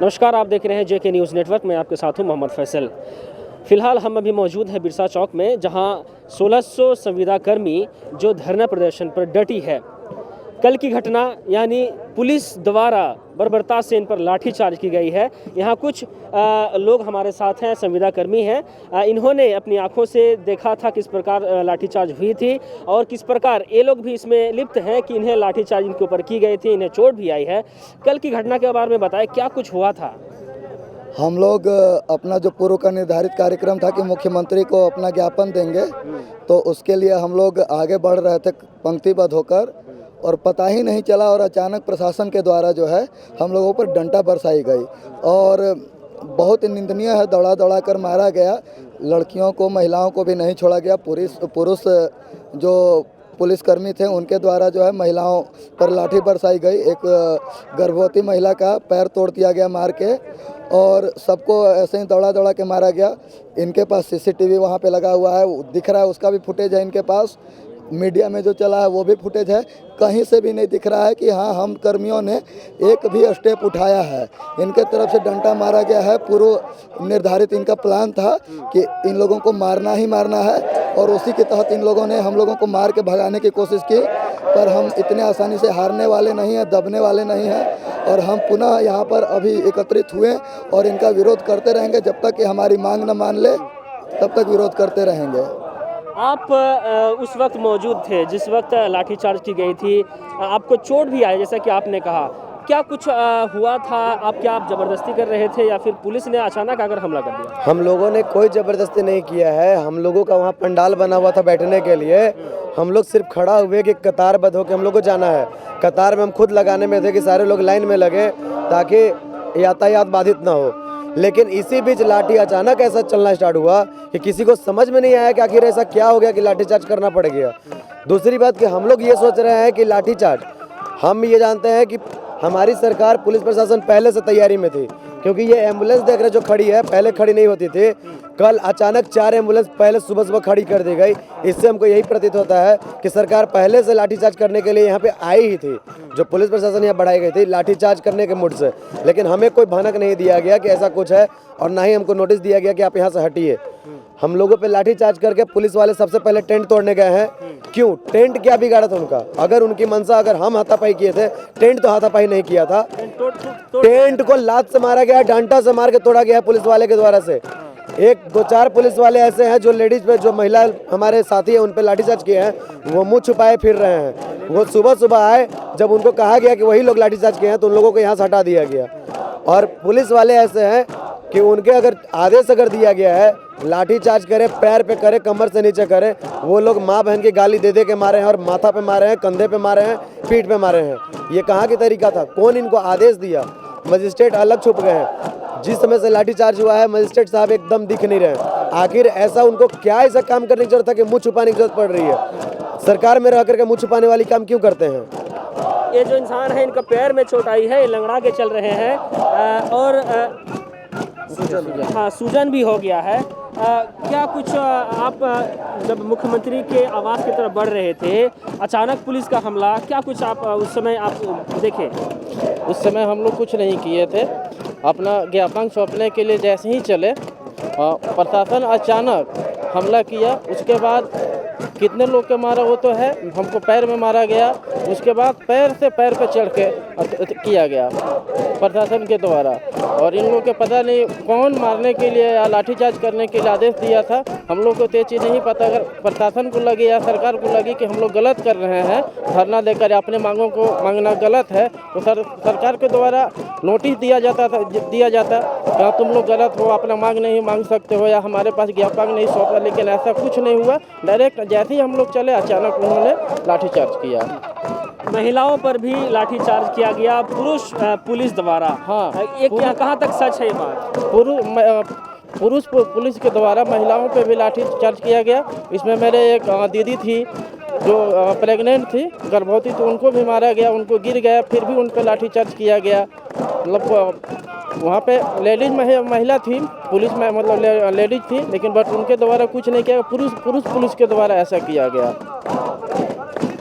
नमस्कार, आप देख रहे हैं जेके न्यूज़ नेटवर्क में। आपके साथ हूं मोहम्मद फैसल। फिलहाल हम अभी मौजूद हैं बिरसा चौक में, जहां 1600 संविदा कर्मी जो धरना प्रदर्शन पर डटी है। कल की घटना यानी पुलिस द्वारा बर्बरता से इन पर लाठीचार्ज की गई है। यहाँ कुछ लोग हमारे साथ हैं, संविदा कर्मी हैं। इन्होंने अपनी आंखों से देखा था किस प्रकार लाठीचार्ज हुई थी और किस प्रकार ये लोग भी इसमें लिप्त हैं कि इन्हें लाठीचार्ज इनके ऊपर की गई थी, इन्हें चोट भी आई है। कल की घटना के बारे में बताएं, क्या कुछ हुआ था? हम लोग अपना जो पूर्व का निर्धारित कार्यक्रम था कि मुख्यमंत्री को अपना ज्ञापन देंगे, तो उसके लिए हम लोग आगे बढ़ रहे थे पंक्तिबद्ध होकर, और पता ही नहीं चला और अचानक प्रशासन के द्वारा जो है हम लोगों पर डंडा बरसाई गई और बहुत निंदनीय है। दौड़ा दौड़ा कर मारा गया, लड़कियों को महिलाओं को भी नहीं छोड़ा गया। पुरुष जो पुलिसकर्मी थे उनके द्वारा जो है महिलाओं पर लाठी बरसाई गई। एक गर्भवती महिला का पैर तोड़ दिया गया मार के, और सबको ऐसे ही दौड़ा दौड़ा के मारा गया। इनके पास सीसीटीवी वहाँ पे लगा हुआ है, दिख रहा है, उसका भी फुटेज है इनके पास। मीडिया में जो चला है वो भी फुटेज है। कहीं से भी नहीं दिख रहा है कि हाँ, हम कर्मियों ने एक भी स्टेप उठाया है। इनके तरफ से डंडा मारा गया है। पूर्व निर्धारित इनका प्लान था कि इन लोगों को मारना ही मारना है, और उसी के तहत इन लोगों ने हम लोगों को मार के भगाने की कोशिश की। पर हम इतने आसानी से हारने वाले नहीं हैं, दबने वाले नहीं हैं, और हम पुनः यहाँ पर अभी एकत्रित हुए और इनका विरोध करते रहेंगे। जब तक कि हमारी मांग न मान ले तब तक विरोध करते रहेंगे। आप उस वक्त मौजूद थे जिस वक्त लाठीचार्ज की गई थी, आपको चोट भी आई जैसा कि आपने कहा। क्या कुछ हुआ था? आप ज़बरदस्ती कर रहे थे या फिर पुलिस ने अचानक आकर हमला कर दिया? हम लोगों ने कोई ज़बरदस्ती नहीं किया है। हम लोगों का वहाँ पंडाल बना हुआ था बैठने के लिए। हम लोग सिर्फ खड़ा हुए कि कतारबद्ध होकर हम लोग को जाना है। कतार में हम खुद लगाने में थे कि सारे लोग लाइन में लगे ताकि यातायात बाधित ना हो। लेकिन इसी बीच लाठी अचानक ऐसा चलना स्टार्ट हुआ कि किसी को समझ में नहीं आया कि आखिर ऐसा क्या हो गया कि लाठीचार्ज करना पड़ गया। दूसरी बात कि हम लोग ये सोच रहे हैं कि लाठीचार्ज, हम ये जानते हैं कि हमारी सरकार, पुलिस प्रशासन पहले से तैयारी में थी, क्योंकि ये एम्बुलेंस देख रहे जो खड़ी है, पहले खड़ी नहीं होती थी। कल अचानक 4 एम्बुलेंस पहले सुबह सुबह खड़ी कर दी गई। इससे हमको यही प्रतीत होता है कि सरकार पहले से लाठीचार्ज करने के लिए यहाँ पे आई ही थी। जो पुलिस प्रशासन यहाँ बढ़ाई गई थी लाठीचार्ज करने के मूड से, लेकिन हमें कोई भनक नहीं दिया गया कि ऐसा कुछ है, और ना ही हमको नोटिस दिया गया कि आप यहाँ से हटिए। हम लोगों पे लाठीचार्ज करके पुलिस वाले सबसे पहले टेंट तोड़ने गए हैं। क्यों? टेंट क्या बिगाड़ा था उनका? अगर उनकी मंशा, अगर हम हाथापाई किए थे, टेंट तो हाथापाई नहीं किया था। टेंट को लात से मारा गया, डंडा से मार के तोड़ा गया पुलिस वाले के द्वारा से। 1-2-4 पुलिस वाले ऐसे हैं जो लेडीज पे, जो महिला हमारे साथी हैं, उन पे लाठीचार्ज किए हैं। वो मुंह छुपाए फिर रहे हैं। वो सुबह सुबह आए, जब उनको कहा गया कि वही लोग लाठीचार्ज किए हैं, तो उन लोगों को यहाँ से हटा दिया गया। और पुलिस वाले ऐसे हैं कि उनके अगर आदेश अगर दिया गया है लाठीचार्ज करे, पैर पे करे, कमर से नीचे करे, वो लोग माँ बहन की गाली दे दे के मारे हैं, और माथा पे मारे हैं, कंधे पे मारे हैं, पीठ पे मारे हैं। ये कहाँ की तरीका था? कौन इनको आदेश दिया? मजिस्ट्रेट अलग छुप गए हैं। जिस समय से लाठीचार्ज हुआ है मजिस्ट्रेट साहब एकदम दिख नहीं रहे। आखिर ऐसा उनको क्या ऐसा काम करने की जरूरत है कि मुँह छुपाने की जरूरत पड़ रही है? सरकार में रह करके मुँह छुपाने वाली काम क्यों करते हैं? ये जो इंसान है, इनका पैर में चोट आई है, लंगड़ा के चल रहे हैं और हाँ, सूजन भी हो गया है। क्या कुछ आप जब मुख्यमंत्री के आवास की तरफ बढ़ रहे थे, अचानक पुलिस का हमला, क्या कुछ आप उस समय आप देखे? उस समय हम लोग कुछ नहीं किए थे। अपना ज्ञापन सौंपने के लिए जैसे ही चले, प्रशासन अचानक हमला किया। उसके बाद कितने लोग के मारा वो तो है, हमको पैर में मारा गया। उसके बाद पैर से पैर पे चढ़ के किया गया प्रशासन के द्वारा। और इन लोगों के पता नहीं कौन मारने के लिए या लाठीचार्ज करने के लिए आदेश दिया था। हम लोग को तो ये चीज़ नहीं पता। अगर प्रशासन को लगी या सरकार को लगी कि हम लोग गलत कर रहे हैं, धरना देकर अपने मांगों को मांगना गलत है, तो सरकार के द्वारा नोटिस दिया जाता क्या तुम लोग गलत हो, अपना मांग नहीं मांग सकते हो, या हमारे पास ज्ञापन नहीं सौंपा। लेकिन ऐसा कुछ नहीं हुआ। डायरेक्ट जैसे ही हम लोग चले, अचानक उन्होंने लाठीचार्ज किया। महिलाओं पर भी लाठीचार्ज किया गया पुलिस द्वारा। हाँ, ये कहाँ तक सच है ये बात? पुरुष पुलिस के द्वारा महिलाओं पे भी लाठीचार्ज किया गया। इसमें मेरे एक दीदी थी जो प्रेग्नेंट थी, गर्भवती, तो उनको भी मारा गया। उनको गिर गया, फिर भी उन पर लाठीचार्ज किया गया। मतलब वहाँ पे लेडीज महिला थी, पुलिस में मतलब लेडीज थी, लेकिन बट उनके द्वारा कुछ नहीं किया। पुरुष पुलिस के द्वारा ऐसा किया गया।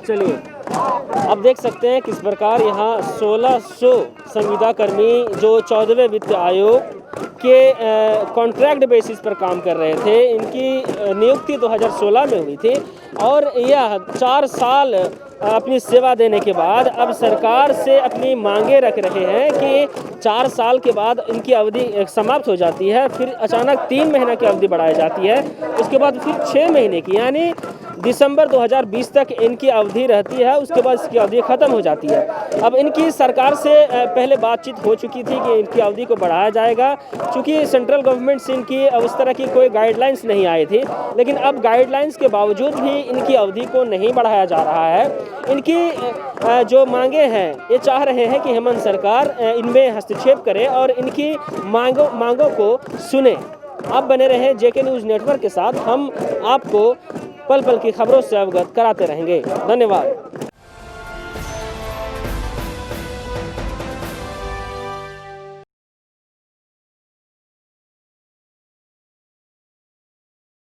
चलिए, आप देख सकते हैं किस प्रकार यहाँ 1600 संविदा कर्मी जो 14वें वित्त आयोग के कॉन्ट्रैक्ट बेसिस पर काम कर रहे थे, इनकी नियुक्ति 2016 में हुई थी और यह 4 साल अपनी सेवा देने के बाद अब सरकार से अपनी मांगे रख रहे हैं कि 4 साल के बाद इनकी अवधि समाप्त हो जाती है, फिर अचानक 3 महीने की अवधि बढ़ाई जाती है, उसके बाद फिर 6 महीने की, यानी दिसंबर 2020 तक इनकी अवधि रहती है, उसके बाद इसकी अवधि ख़त्म हो जाती है। अब इनकी सरकार से पहले बातचीत हो चुकी थी कि इनकी अवधि को बढ़ाया जाएगा, चूँकि सेंट्रल गवर्नमेंट से इनकी उस तरह की कोई गाइडलाइंस नहीं आई थी, लेकिन अब गाइडलाइंस के बावजूद भी इनकी अवधि को नहीं बढ़ाया जा रहा है। इनकी जो मांगे हैं, ये चाह रहे हैं कि हेमंत सरकार इनमें हस्तक्षेप करे और इनकी मांगों को सुने। आप बने रहें जेके न्यूज़ नेटवर्क के साथ, हम आपको पल पल की खबरों से अवगत कराते रहेंगे। धन्यवाद।